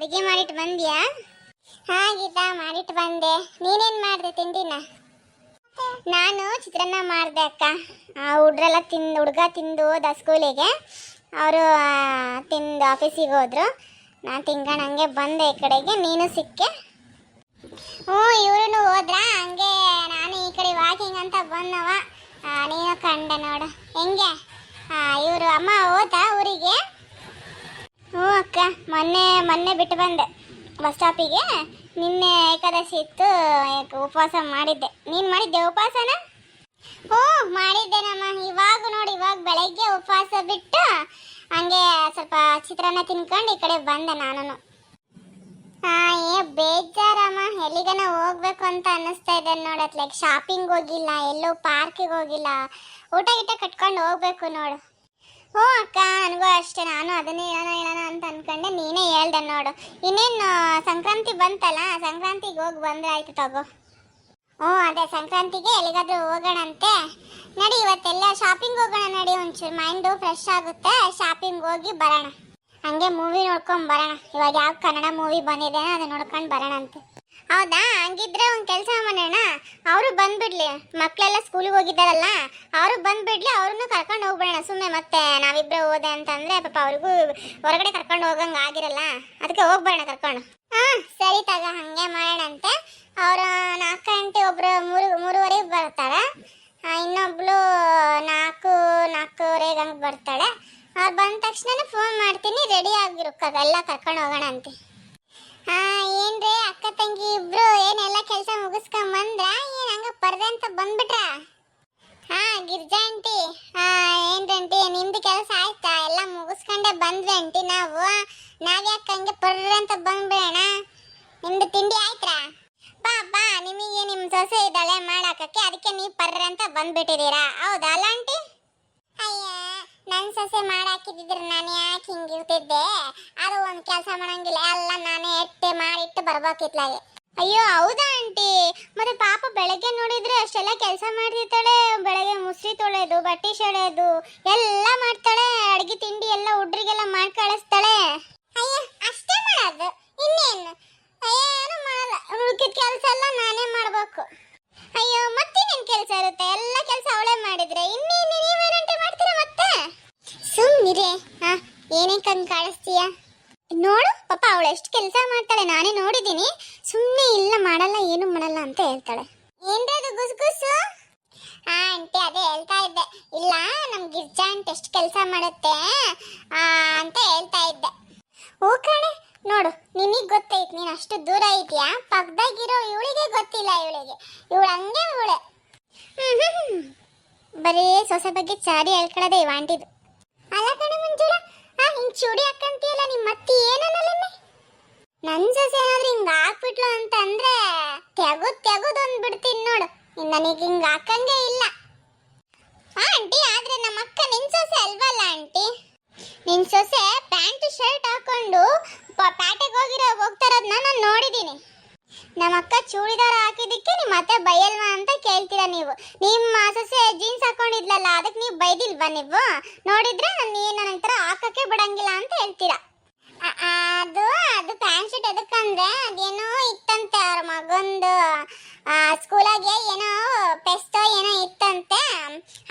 ಅಡುಗೆ ಮಾಡಿಟ್ಟು ಬಂದ್ಯಾ? ಹಾ ಗೀತಾ, ಮಾಡಿಟ್ಟು ಬಂದೆ. ನೀನೇನು ಮಾಡಿದೆ ತಿಂಡಿನ? ನಾನು ಚಿತ್ರಾನ್ನ ಮಾಡಿದೆ ಅಕ್ಕ. ಹುಡುಗ ತಿಂದು ಹೋದ ಸ್ಕೂಲಿಗೆ. ಅವರು ತಿಂದು ಆಫೀಸಿಗೆ ಹೋದ್ರು. ನಾನು ತಿಂಕೊಂಡು ಹಂಗೆ ಬಂದೆ ಈ ಕಡೆಗೆ, ನೀನು ಸಿಕ್ಕೆ. ಹ್ಞೂ, ಇವ್ರೂ ಹೋದ್ರಾ? ಹಂಗೆ ನಾನು ಈ ಕಡೆ ವಾಕಿಂಗ್ ಅಂತ ಬಂದವ. ನೀನು ಕಂಡೆ ನೋಡು. ಹೆಂಗೆ ಇವರು ಅಮ್ಮ ಹೋತಾ ಊರಿಗೆ? ಹ್ಞೂ ಅಕ್ಕ, ಮೊನ್ನೆ ಬಿಟ್ಟು ಬಂದೆ ಬಸ್ ಸ್ಟಾಪಿಗೆ. ನಿನ್ನೆ ಏಕಾದಶಿ ಇತ್ತು, ಉಪವಾಸ ಮಾಡಿದ್ದೆ. ನೀನು ಮಾಡಿದ್ದೆ ಉಪವಾಸನ? ಹ್ಞೂ ಮಾಡಿದ್ದೇನಮ್ಮ. ಇವಾಗ ಬೆಳಗ್ಗೆ ಉಪವಾಸ ಬಿಟ್ಟು ಹಂಗೆ ಸ್ವಲ್ಪ ಚಿತ್ರಾನ್ನ ತಿನ್ಕೊಂಡು ಈ ಕಡೆ ಬಂದೆ ನಾನು. ಬೇಜಾರಮ್ಮ. ಎಲ್ಲಿಗನ ಹೋಗ್ಬೇಕು ಅಂತ ಅನ್ನಿಸ್ತಾ ಇದೆ ನೋಡತ್. ಲೈಕ್ ಶಾಪಿಂಗ್ ಹೋಗಿಲ್ಲ, ಎಲ್ಲೋ ಪಾರ್ಕಿಗೆ ಹೋಗಿಲ್ಲ, ಊಟ ಕಟ್ಕೊಂಡು ಹೋಗ್ಬೇಕು ನೋಡು. ಹ್ಞೂ ಅಕ್ಕ, ನನಗೂ ಅಷ್ಟೇ. ನಾನು ಅದನ್ನೇ ಹೇಳೋಣ ಅಂತ ಅನ್ಕೊಂಡೆ, ನೀನೇ ಹೇಳ್ದೆ ನೋಡು. ಇನ್ನೇನು ಸಂಕ್ರಾಂತಿ ಬಂತಲ್ಲ, ಸಂಕ್ರಾಂತಿಗೆ ಹೋಗಿ ಬಂದ್ರೆ ಆಯ್ತು ತಗೋ. ಹ್ಞೂ ಅದೇ ಸಂಕ್ರಾಂತಿಗೆ ಎಲ್ಲಿಗಾದ್ರೂ ಹೋಗೋಣಂತೆ. ನಡಿ, ಇವತ್ತೆಲ್ಲ ಶಾಪಿಂಗ್ ಹೋಗೋಣ ನಡಿ. ಒಂಚೂರು ಮೈಂಡು ಫ್ರೆಶ್ ಆಗುತ್ತೆ. ಶಾಪಿಂಗ್ ಹೋಗಿ ಬರೋಣ. ಹಂಗೆ ಮೂವಿ ನೋಡ್ಕೊಂಡು ಬರೋಣ. ಇವಾಗ ಯಾವ ಕನ್ನಡ ಮೂವಿ ಬಂದಿದೆ ಅದನ್ನ ನೋಡ್ಕೊಂಡು ಬರೋಣ ಅಂತೆ. ಹೌದಾ? ಹಂಗಿದ್ರೆ ಒಂದು ಕೆಲಸ ಮಾಡೋಣ, ಅವರು ಬಂದ್ಬಿಡ್ಲಿ. ಮಕ್ಕಳೆಲ್ಲ ಸ್ಕೂಲಿಗೆ ಹೋಗಿದ್ದಾರಲ್ಲ, ಅವರು ಬಂದ್ಬಿಡ್ಲಿ. ಅವ್ರನ್ನೂ ಕರ್ಕೊಂಡು ಹೋಗ್ಬಿಡೋಣ. ಸುಮ್ಮನೆ ಮತ್ತೆ ನಾವಿಬ್ಬರು ಹೋದೆ ಅಂತಂದರೆ ಪಾಪ ಅವ್ರಿಗೂ ಹೊರಗಡೆ ಕರ್ಕೊಂಡು ಹೋಗಂಗೆ ಆಗಿರಲ್ಲ. ಅದಕ್ಕೆ ಹೋಗ್ಬರೋಣ ಕರ್ಕೊಂಡು. ಹಾಂ ಸರಿ ತಗ, ಹಾಗೆ ಮಾಡೋಣಂತೆ. ಅವರು 4 ಗಂಟೆ, ಒಬ್ಬರು 3:30 ಬರ್ತಾರೆ. ಇನ್ನೊಬ್ಳು 4:30 ಹಂಗೆ ಬರ್ತಾಳೆ. ಅವ್ರು ಬಂದ ತಕ್ಷಣ ಫೋನ್ ಮಾಡ್ತೀನಿ, ರೆಡಿ ಆಗಿರೋಕ್ಕಾಗೆಲ್ಲ ಕರ್ಕೊಂಡು ಹೋಗೋಣ ಅಂತೆ. ಏನ್ರಿ ಅಕ್ಕ ತಂಗಿ ಇಬ್ರು ಏನೆಲ್ಲ ಕೆಲಸ ಮುಗಿಸ್ಕೊಂಬಂದ್ರ? ಏನು ಹಂಗೆ ಪರ್ದೆ ಅಂತ ಬಂದ್ಬಿಟ್ರ? ಗಿರ್ಜಾ ಆಂಟಿ, ಏನ್ರಂಟಿ ನಿಮ್ದು ಕೆಲಸ ಆಯ್ತಾ? ಎಲ್ಲ ಮುಗಿಸ್ಕೊಂಡೆ ಬಂದ್ವಿ ಆಂಟಿ. ನಾವ್ಯಾಕೆ ಹಂಗೆ ಪರ್ರೆ ಅಂತ ಬಂದ್ಬಿಡೋಣ. ನಿಮ್ದು ತಿಂಡಿ ಆಯ್ತಾ? ಬಾ, ನಿಮಗೆ ನಿಮ್ಮ ಸೊಸೆ ಇದ್ದಾಳೆ ಮಾಡಾಕಕ್ಕೆ, ಅದಕ್ಕೆ ನೀವು ಪರ್ರೆ ಅಂತ ಬಂದ್ಬಿಟ್ಟಿದ್ದೀರಾ. ಹೌದಾ ಅಲ್ಲ ಆಂಟಿ? ಅಯ್ಯ, ನನ್ನ ಸೊಸೆ ಮಾಡಾಕಿದ್ರೆ ನಾನು ಯಾಕೆ ಹಿಂಗಿರ್ತಿದ್ದೆ? ಅದು ಒಂದು ಕೆಲಸ ಮಾಡಂಗಿಲ್ಲ, ಎಲ್ಲ ನಾನೇ ಮಾಡಿಟ್ಟು ಬರ್ಬೇಕಿತ್ಲಾಗೆ. ಅಯ್ಯೋ ಹೌದಾ ಆಂಟಿ? ಮತ್ತೆ ಪಾಪ ಬೆಳಗ್ಗೆ ನೋಡಿದ್ರೆ ಅಷ್ಟೆಲ್ಲ ಕೆಲಸ ಮಾಡ್ತಿರ್ತಾಳೆ. ಬೆಳಗ್ಗೆ ಮುಸ್ರಿ ತೊಳೆಯೋದು, ಬಟ್ಟೆ ಸೆಳೆಯೋದು ಎಲ್ಲ ಮಾಡ್ತಾಳೆ. ಅಡುಗೆ ತಿಂಡಿ ಎಲ್ಲ ಹುಡ್ರಿಗೆಲ್ಲ ಮಾಡಿ ಕಳಿಸ್ತಾಳೆ. ಅಯ್ಯ ಅಷ್ಟೇ ಮಾಡೋದು, ಇನ್ನೇನು? ಏನು ಮಾಡಲ್ಲ. ಉಳ್ಕಿದ ಕೆಲಸ ಎಲ್ಲ ನಾನೇ ಮಾಡ್ಬೇಕು. ಅಯ್ಯೋ ಮತ್ತೇನೇನು ಕೆಲಸ ಇರುತ್ತೆ? ಎಲ್ಲ ಕೆಲಸ ಅವಳೇ ಮಾಡಿದ್ರೆ ಇನ್ನೇನು ನೀವೇನಂటే ಮಾಡ್ತೀರಾ ಮತ್ತೆ? ಸುಮ್ಮನಿರೆ. ಏನಕ್ಕೆ ಹಂಗೆ ಕಾಣಿಸ್ತೀಯ? ನೋಡು ಪಾಪ, ಅವಳು ಎಷ್ಟು ಕೆಲಸ ಮಾಡ್ತಾಳೆ, ನಾನೇ ನೋಡಿದ್ದೀನಿ. ಸುಮ್ಮನೆ ಇಲ್ಲ ಮಾಡಲ್ಲ, ಏನು ಮಾಡಲ್ಲ ಅಂತ ಹೇಳ್ತಾಳೆ. ಏನ್ರದು ಗುಸ್ಗುಸು? ಆಂಟಿ ಅದೇ ಹೇಳ್ತಾ ಇದ್ದೆ. ಇಲ್ಲ, ನಮ್ಮ ಗಿರ್ಜಾ ಆಂಟಿ ಎಷ್ಟು ಕೆಲಸ ಮಾಡುತ್ತೆ ಅಂತ ಹೇಳ್ತಾ ಇದ್ದೆ. ಓ ಕಣೆ, ನೋಡು ನಿನಗೆ ಗೊತ್ತೈತಿ, ನೀನು ಅಷ್ಟು ದೂರ ಇದೆಯಾ? ಪಕ್ಕದಾಗಿರೋ ಇವಳಿಗೆ ಗೊತ್ತಿಲ್ಲ. ಇವಳು ಹಂಗೆ ಇವಳೆ. ಬರೀ ಸೊಸೆ ಬಗ್ಗೆ ಚಾಡಿ ಹೇಳ್ಕೊಳ್ಳೋದೆ ಇವ ಆಂಟಿದು. ಅಲ್ಲ ಕಣೆ ಮಂಜುಳ, ಹಿಂಗೆ ಚೂಡಿ ಹಾಕಂತೀಯಲ್ಲ, ನಿಮ್ಮ ಅತ್ತಿ ಏನನ್ನಲ್ಲೇ? ನನ್ನ ಸೊಸೆ ಏನಾದ್ರೂ ಹಿಂಗೆ ಹಾಕ್ಬಿಟ್ಲು ಅಂತ ಅಂದ್ರೆ ತೆಗುದು ಅಂದ್ಬಿಡ್ತೀನಿ ನೋಡು. ನನಗೆ ಹಿಂಗೆ ಹಾಕಂಗೆ ಇಲ್ಲ ಆಂಟಿ. ಆದ್ರೆ ನಮ್ಮ ಅಕ್ಕ ನಿನ್ನ ಸೊಸೆ ಅಲ್ವಲ್ಲ ಆಂಟಿ? ನಿನ್ನ ಸೊಸೆ ಪ್ಯಾಂಟ್ ಶರ್ಟ್ ಹಾಕೊಂಡು ಪ್ಯಾಟೆಗೆ ಹೋಗ್ತಾರದನ್ನ ನಾನು ನೋಡಿದ್ದೀನಿ. ನಮ್ಮ ಅಕ್ಕ ಚೂಡಿದಾರ ಹಾಕಿದ್ದಕ್ಕೆ ನಿಮ್ಮ ಅತ್ತೆ ಬೈಯಲ್ವಾ ಅಂತ ಕೇಳ್ತೀರಾ ನೀವು? ನಿಮ್ಮ ಸೊಸೆ ಜೀನ್ಸ್ ಹಾಕೊಂಡಿದ್ಲಲ್ಲ, ಅದಕ್ಕೆ ನೀವು ಬೈದಿಲ್ವಾ? ನೀವು ನೋಡಿದ್ರೆ ನನ್ನ ಥರ ಹಾಕಕ್ಕೆ ಬಿಡಂಗಿಲ್ಲ ಅಂತ ಹೇಳ್ತೀರಾ. ಅದು ಪ್ಯಾಂಟ್ ಶರ್ಟ್ ಎದಕ್ಕಂದ್ರೆ ಅದೇನೋ ಇತ್ತಂತೆ, ಅವ್ರ ಮಗಂದು ಸ್ಕೂಲಾಗೆ ಏನೋ ಪೆಸ್ಟೋ ಏನೋ ಇತ್ತಂತೆ,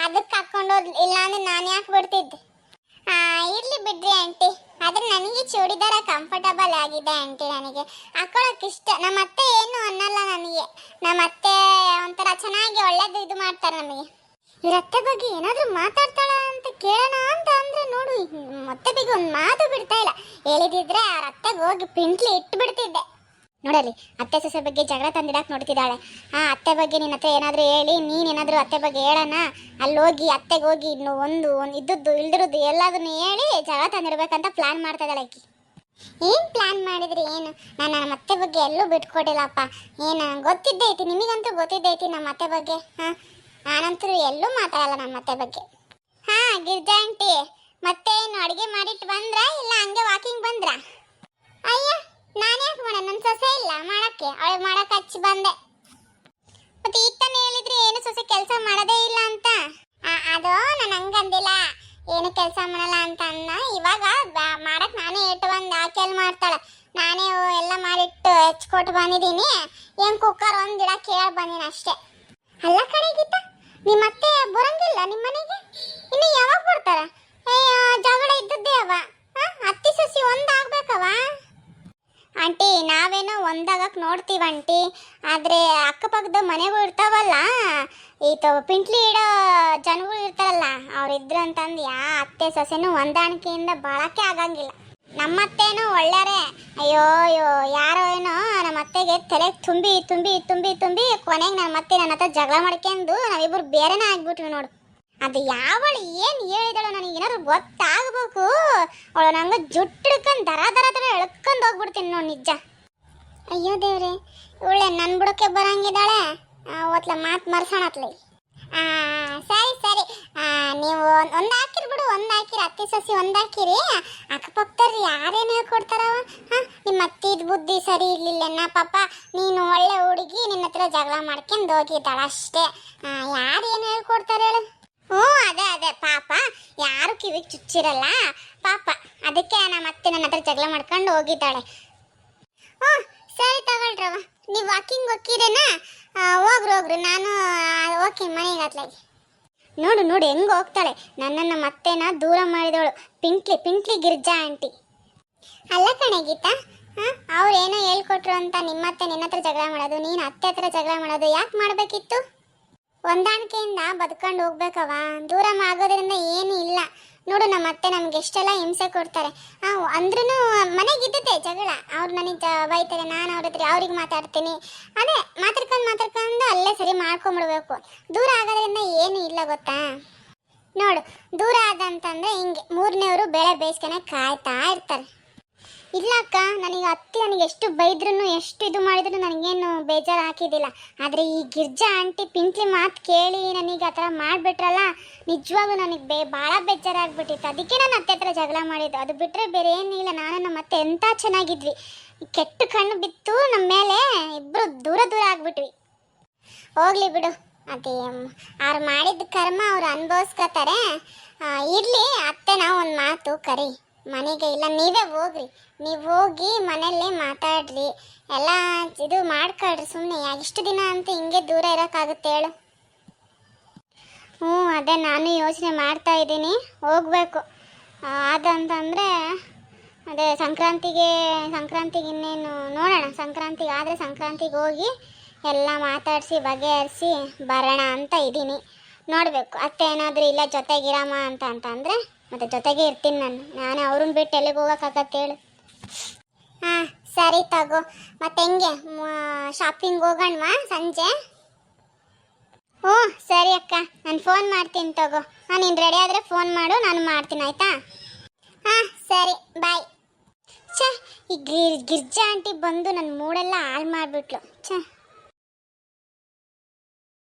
ಅದಕ್ಕೆ ಹಾಕೊಂಡೋದ್. ಇಲ್ಲ ಅಂದ್ರೆ ನಾನು ಯಾಕೆ ಬಿಡ್ತಿದ್ದೆ? ಇರ್ಲಿ ಬಿಡ್ರಿ ಆಂಟಿ. ಆದ್ರೆ ನನಗೆ ಚೂಡಿದಾರ ಕಂಫರ್ಟಬಲ್ ಆಗಿದೆ ಆಂಟಿ. ನನಗೆ ಹಾಕೊಳ್ಳೋಕೆ ಇಷ್ಟ. ನಮ್ಮ ಅತ್ತೆ ಏನು ಅನ್ನಲ್ಲ ನನಗೆ. ನಮ್ಮ ಅತ್ತೆ ಒಂಥರ ಚೆನ್ನಾಗಿ ಒಳ್ಳೇದು ಇದು ಮಾಡ್ತಾರೆ ನಮಗೆ. ಇವ್ರ ಅತ್ತೆ ಬಗ್ಗೆ ಏನಾದರೂ ಮಾತಾಡ್ತಾಳ ಅಂತ ಕೇಳೋಣ ಅಂತ ಅಂದ್ರೆ ನೋಡು, ಮತ್ತೆ ಬಗ್ಗೆ ಒಂದು ಮಾತು ಬಿಡ್ತಾ ಇಲ್ಲ. ಹೇಳಿದಿದ್ರೆ ಅವ್ರ ಅತ್ತೆಗೆ ಹೋಗಿ ಪಿಂಟ್ಲಿ ಇಟ್ಟು ಬಿಡ್ತಿದ್ದೆ. ನೋಡಲಿ, ಅತ್ತೆ ಸೊಸೆ ಬಗ್ಗೆ ಜಗಳ ತಂದಿಡಕ್ಕೆ ನೋಡ್ತಿದ್ದಾಳೆ. ಅತ್ತೆ ಬಗ್ಗೆ ನಿನ್ನ ಹತ್ರ ಏನಾದರೂ ಹೇಳಿ, ನೀನೇನಾದರೂ ಅತ್ತೆ ಬಗ್ಗೆ ಹೇಳೋಣ, ಅಲ್ಲಿ ಹೋಗಿ ಅತ್ತೆಗೆ ಹೋಗಿ ಇನ್ನು ಒಂದು ಇದ್ದದ್ದು ಇಲ್ದಿರೋದು ಎಲ್ಲದನ್ನು ಹೇಳಿ ಜಗಳ ತಂದಿಡ್ಬೇಕಂತ ಪ್ಲಾನ್ ಮಾಡ್ತಾ ಇದ್ದಾಳೆ ಆಕಿ. ಏನು ಪ್ಲಾನ್ ಮಾಡಿದ್ರಿ ಏನು? ನಾನು ನಮ್ಮ ಅತ್ತೆ ಬಗ್ಗೆ ಎಲ್ಲೂ ಬಿಟ್ಕೊಟ್ಟಿಲ್ಲಪ್ಪ. ಏನು ಗೊತ್ತಿದ್ದೈತಿ, ನಿಮಗಂತೂ ಗೊತ್ತಿದ್ದೈತಿ ನಮ್ಮ ಅತ್ತೆ ಬಗ್ಗೆ. ನಾನಂತೂ ಎಲ್ಲೂ ಮಾತಾಡಲ್ಲ ನಮ್ಮ ಅತ್ತೆ ಬಗ್ಗೆ. ಗಿರ್ಜಾ ಆಂಟಿ, ಮತ್ತೆ ಏನು ಅಡುಗೆ ಮಾಡಿಟ್ಟು ಬಂದ್ರಾ ಇಲ್ಲ ಹಂಗೆ ವಾಕಿಂಗ್ ಬಂದ್ರಾ? ಅಯ್ಯ, ನಾನು ಯಾಕೆ ಮಾಡೋಣ? ನನ್ನ ಸೊಸೆ ಇಲ್ಲ ಮಾಡೋಕ್ಕೆ, ಅವಳು ಮಾಡೋಕೆ ಹಚ್ಚಿ ಬಂದೆ. ಮತ್ತೆ ಈಗ ತಾನೇ ಹೇಳಿದ್ರಿ ಏನು ಸೊಸೆ ಕೆಲಸ ಮಾಡೋದೇ ಇಲ್ಲ ಅಂತ. ಅದು ನಾನು ಹಂಗಂದಿಲ್ಲ. ಏನು ಕೆಲಸ ಮಾಡಲ್ಲ ಅಂತ ಅನ್ನ. ಇವಾಗ ಮಾಡಕ್ ನಾನೇ ಇಟ್ಟು ಬಂದು ಆಕೆಲ್ ಮಾಡ್ತಾಳೆ. ನಾನೇ ಎಲ್ಲ ಮಾಡಿಟ್ಟು ಹೆಚ್ಕೊಟ್ಟು ಬಂದಿದ್ದೀನಿ. ಏನ್ ಕುಕ್ಕರ್ ಒಂದ್ ಗಿಡ ಕೇಳಿ ಬಂದಿನಿ ಅಷ್ಟೇ. ಅಲ್ಲ ಕಣೆ ಗೀತಾ, ನಿಮ್ಮತ್ತೆ ಬರಂಗಿಲ್ಲ ನಿಮ್ಮ ಮನೆಗೆ? ಇನ್ನು ಯಾವಾಗ ಬರ್ತಾರ? ಜಗಳ ಇದ್ದದ್ದೇ ಅವ. ಅತ್ತಿ ಸಸಿ ಒಂದಾಗ್ಬೇಕವ. ಆಂಟಿ, ನಾವೇನೋ ಒಂದಾಗಕ್ಕೆ ನೋಡ್ತೀವಿ ಆಂಟಿ, ಆದರೆ ಅಕ್ಕಪಕ್ಕದ ಮನೆಗಳು ಇರ್ತಾವಲ್ಲ, ಈ ಪಿಂಟ್ಲಿ ಇಡೋ ಜನಗಳು ಇರ್ತಾರಲ್ಲ, ಅವ್ರಿದ್ರು ಅಂತಂದು ಅತ್ತೆ ಸೊಸೆನೂ ಹೊಂದಾಣಿಕೆಯಿಂದ ಬಾಳಕ್ಕೆ ಆಗಂಗಿಲ್ಲ. ನಮ್ಮತ್ತೇನೋ ಒಳ್ಳೆಯರೇ. ಅಯ್ಯೋ ಅಯ್ಯೋ, ಯಾರೋ ಏನೋ ನಮ್ಮ ಅತ್ತೆಗೆ ತಲೆ ತುಂಬಿ ತುಂಬಿ ತುಂಬಿ ತುಂಬಿ ಕೊನೆಗೆ ನನ್ನ ಮತ್ತೆ ನನ್ನ ಹತ್ರ ಜಗಳ ಮಾಡ್ಕೊಂಡು ನಾವಿಬ್ಬರು ಬೇರೆನೇ ಆಗ್ಬಿಟ್ವಿ ನೋಡು. ಅದು ಯಾವಳು ಏನು ಹೇಳಿದಳು ನನಗೆ ಏನಾದ್ರು ಗೊತ್ತಾಗಬೇಕು. ಅವಳು ನಂಗೆ ಜುಟ್ಟು ಹಿಡ್ಕೊಂಡು ದರ ದರ ದರ ಎಳ್ಕೊಂಡು ಹೋಗ್ಬಿಡ್ತೀನಿ ನೋಡಿ, ನಿಜ. ಅಯ್ಯೋ ದೇವ್ರೆ, ಇವಳೆ ನನ್ನ ಬುಡಕ್ಕೆ ಬರಂಗಿದ್ದಾಳೆ. ಒತ್ಲ ಮಾತು ಮರ್ಸೋಣತ್ಲಿ. ಸರಿ ಸರಿ, ನೀವು ಒಂದು ಹಾಕಿರಿ ಬಿಡು, ಒಂದು ಹಾಕಿರಿ. ಅತ್ತಿ ಸಸಿ ಒಂದು ಹಾಕಿರಿ. ಅಕ್ಕಪಕ್ಕದವ್ರು ಯಾರೇನು ಹೇಳ್ಕೊಡ್ತಾರವ? ನಿಮ್ಮ ಅತ್ತಿದ ಬುದ್ಧಿ ಸರಿ ಇರ್ಲಿಲ್ಲ ಪಾಪ. ನೀನು ಒಳ್ಳೆ ಹುಡುಗಿ, ನಿನ್ನ ಹತ್ರ ಜಗಳ ಮಾಡ್ಕೊಂಡು ಹೋಗಿದ್ದಾಳ ಅಷ್ಟೇ. ಯಾರು ಏನು ಹೇಳ್ಕೊಡ್ತಾರೆ ಹೇಳು? ಹ್ಞೂ, ಅದೇ ಅದೇ ಪಾಪ, ಯಾರು ಕಿವಿಗೆ ಚುಚ್ಚಿರಲ್ಲ ಪಾಪ. ಅದಕ್ಕೆ ನಮ್ಮ ಅತ್ತೆ ನನ್ನ ಹತ್ರ ಜಗಳ ಮಾಡ್ಕೊಂಡು ಹೋಗಿದ್ದಾಳೆ. ಹ್ಞೂ ಸರಿ ತಗೊಳ್ರವ, ನೀವು ವಾಕಿಂಗ್ ಹೋಗಿರೇನಾ? ಹೋಗ್ರಿ, ನಾನು ಓಕೆ ಮನೆಗೆ ಹತ್ಲಾಗಿ. ನೋಡು ನೋಡು ಹೆಂಗೆ ಹೋಗ್ತಾಳೆ. ನನ್ನನ್ನು ಮತ್ತೇನ ದೂರ ಮಾಡಿದವಳು ಪಿಂಕ್ಲಿ ಗಿರ್ಜಾ ಆಂಟಿ. ಅಲ್ಲ ಕಣೆ ಗೀತಾ, ಅವ್ರೇನೋ ಹೇಳ್ಕೊಟ್ರು ಅಂತ ನಿಮ್ಮತ್ತೆ ನಿನ್ನ ಹತ್ರ ಜಗಳ ಮಾಡೋದು, ನೀನು ಅತ್ತೆ ಹತ್ರ ಜಗಳ ಮಾಡೋದು ಯಾಕೆ ಮಾಡಬೇಕಿತ್ತು? ಹೊಂದಾಣಿಕೆಯಿಂದ ಬದುಕೊಂಡು ಹೋಗ್ಬೇಕವ. ದೂರ ಆಗೋದ್ರಿಂದ ಏನೂ ಇಲ್ಲ. ನೋಡು, ನಮ್ಮ ಅತ್ತೆ ನಮ್ಗೆ ಎಷ್ಟೆಲ್ಲ ಹಿಂಸೆ ಕೊಡ್ತಾರೆ. ಅಂದ್ರೂ ಮನೆಗಿದ್ದಿದ್ದೆ ಜಗಳ. ಅವ್ರು ನನಗೆ ಬೈತಾರೆ, ನಾನು ಅವ್ರ ಹತ್ರ ಅವ್ರಿಗೆ ಮಾತಾಡ್ತೀನಿ. ಅದೇ ಮಾತಾಡ್ಕೊಂಡು ಅಲ್ಲೇ ಸರಿ ಮಾಡ್ಕೊಂಬಿಡ್ಬೇಕು. ದೂರ ಆಗೋದ್ರಿಂದ ಏನೂ ಇಲ್ಲ ಗೊತ್ತಾ? ನೋಡು, ದೂರ ಆದಂತಂದ್ರೆ ಹಿಂಗೆ ಮೂರನೇವರು ಬೇಳೆ ಬೇಯಿಸ್ಕೊನೆ ಕಾಯ್ತಾ ಇರ್ತಾರೆ. ಇಲ್ಲ ಅಕ್ಕ, ನನಗೆ ಎಷ್ಟು ಬೈದ್ರೂ ಎಷ್ಟು ಇದು ಮಾಡಿದ್ರು ನನಗೇನು ಬೇಜಾರು ಹಾಕಿದ್ದಿಲ್ಲ. ಆದರೆ ಈ ಗಿರ್ಜಾ ಆಂಟಿ ಪಿಂಕ್ಲಿ ಮಾತು ಕೇಳಿ ನನಗೆ ಆ ಥರ ಮಾಡಿಬಿಟ್ರಲ್ಲ, ನಿಜವಾಗ್ಲೂ ನನಗೆ ಭಾಳ ಬೇಜಾರಾಗ್ಬಿಟ್ಟಿತ್ತು. ಅದಕ್ಕೆ ನಾನು ಅತ್ತೆ ಹತ್ರ ಜಗಳ ಮಾಡಿದ್ದು. ಅದು ಬಿಟ್ಟರೆ ಬೇರೆ ಏನಿಲ್ಲ. ನಾನು ನಮ್ಮ ಅತ್ತೆ ಎಂಥ ಚೆನ್ನಾಗಿದ್ವಿ. ಕೆಟ್ಟ ಕಣ್ಣು ಬಿತ್ತು ನಮ್ಮ ಮೇಲೆ, ಇಬ್ಬರು ದೂರ ಆಗಿಬಿಟ್ವಿ. ಹೋಗ್ಲಿ ಬಿಡು, ಅದೇ ಅವ್ರು ಮಾಡಿದ ಕರ್ಮ ಅವ್ರು ಅನುಭವಿಸ್ಕೊತಾರೆ. ಇರಲಿ ಅತ್ತೆ, ನಾವು ಒಂದು ಮಾತು ಕರಿ ಮನೆಗೆ. ಇಲ್ಲ ನೀವೇ ಹೋಗ್ರಿ, ನೀವು ಹೋಗಿ ಮನೆಯಲ್ಲೇ ಮಾತಾಡ್ರಿ, ಎಲ್ಲ ಇದು ಮಾಡ್ಕೊಳ್ರಿ. ಸುಮ್ಮನೆ ಇಷ್ಟು ದಿನ ಅಂತ ಹಿಂಗೆ ದೂರ ಇರೋಕ್ಕಾಗುತ್ತೆ ಹೇಳು? ಹ್ಞೂ, ಅದೇ ನಾನು ಯೋಚನೆ ಮಾಡ್ತಾ ಇದ್ದೀನಿ, ಹೋಗಬೇಕು. ಅದಂತಂದರೆ ಅದೇ ಸಂಕ್ರಾಂತಿಗೆ ಇನ್ನೇನು ನೋಡೋಣ. ಸಂಕ್ರಾಂತಿಗೆ ಆದರೆ ಸಂಕ್ರಾಂತಿಗೆ ಹೋಗಿ ಎಲ್ಲ ಮಾತಾಡಿಸಿ ಬಗೆಹರಿಸಿ ಬರೋಣ ಅಂತ ಇದ್ದೀನಿ. ನೋಡಬೇಕು, ಅತ್ತೆ ಏನಾದರೂ ಇಲ್ಲ ಜೊತೆಗಿರಮ್ಮ ಅಂತಂದರೆ ಮತ್ತೆ ಜೊತೆಗೆ ಇರ್ತೀನಿ ನಾನು ಅವ್ರನ್ನ ಬಿಟ್ಟು ಎಲ್ಲಿಗೆ ಹೋಗೋಕ್ಕಾಗತ್ತೆ ಹೇಳು? ಸರಿ ತಗೋ. ಮತ್ತೆ ಹೆಂಗೆ ಶಾಪಿಂಗ್ ಹೋಗೋಣವಾ ಸಂಜೆ? ಹ್ಞೂ ಸರಿ ಅಕ್ಕ, ನಾನು ಫೋನ್ ಮಾಡ್ತೀನಿ ತಗೋ. ನೀನು ರೆಡಿ ಆದರೆ ಫೋನ್ ಮಾಡು, ನಾನು ಮಾಡ್ತೀನಿ ಆಯಿತಾ? ಸರಿ ಬಾಯ್. ಛೇ, ಈ ಗಿರ್ಜಾ ಆಂಟಿ ಬಂದು ನನ್ನ ಮೂಡೆಲ್ಲ ಹಾಳು ಮಾಡಿಬಿಟ್ಲು. ಛೇ.